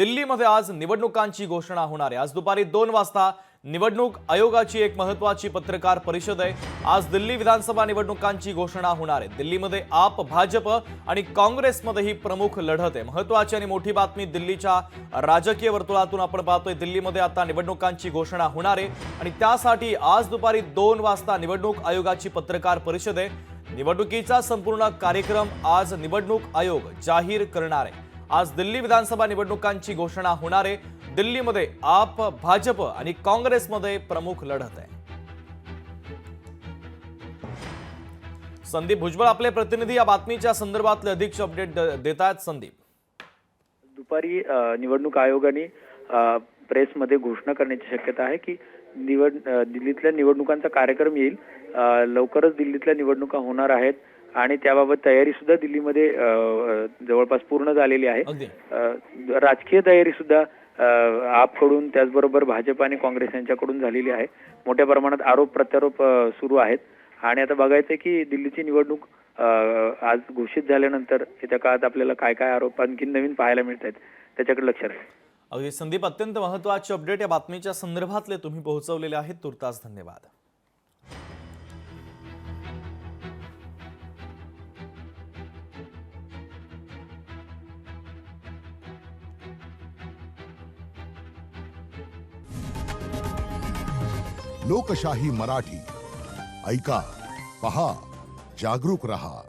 दिल्लीमध्ये आज निवडणुकांची घोषणा होणार आहे। आज दुपारी 2 वाजता निवडणूक आयोगाची एक महत्त्वाची पत्रकार परिषद आहे। आज दिल्ली विधानसभा निवडणुकांची घोषणा होणार आहे। दिल्लीमध्ये आप, भाजप आणि काँग्रेसमध्ये ही प्रमुख लढत आहे। महत्त्वाची आणि मोठी बातमी दिल्लीच्या राजकीय वर्तुळातून आपण पाहतोय। दिल्लीमध्ये आता निवडणुकांची घोषणा होणार आहे आणि त्यासाठी आज दुपारी 2 वाजता निवडणूक आयोगाची पत्रकार परिषद आहे। निवडणुकीचा संपूर्ण कार्यक्रम आज निवडणूक आयोग जाहीर करणार आहे। आज दिल्ली विधानसभा निवडणुकांची घोषणा होणार आहे। दिल्लीमध्ये आप, भाजप आणि काँग्रेसमध्ये प्रमुख लढत आहे। संदीप भुजबळ आपले प्रतिनिधी या बातमीच्या संदर्भातले अधिक अपडेट देत आहेत। संदीप, दुपारी निवडणूक आयोगाने प्रेसमध्ये घोषणा करण्याची शक्यता आहे की दिल्लीतल्या निवडणुकांचा कार्यक्रम येईल। लवकरच दिल्लीतल्या निवडणुका होणार आहेत आणि त्याबाबत तयारी सुद्धा दिल्लीमध्ये जवळपास पूर्ण झालेली आहे। राजकीय तयारी सुद्धा आपकडून त्याचबरोबर भाजप आणि काँग्रेस यांच्याकडून झालेली आहे। मोठ्या प्रमाणात आरोप प्रत्यारोप सुरू आहेत आणि आता बघायचं की दिल्लीची निवडणूक आज घोषित झाल्यानंतर येत्या काळात आपल्याला काय काय आरोप आणखी नवीन पाहायला मिळत आहेत त्याच्याकडे लक्ष राहील। अगदी संदीप, अत्यंत महत्त्वाचे अपडेट या बातमीच्या संदर्भातले तुम्ही पोहोचवलेले आहेत। तुर्तास धन्यवाद। लोकशाही मराठी ऐका, पहा, जागरूक रहा।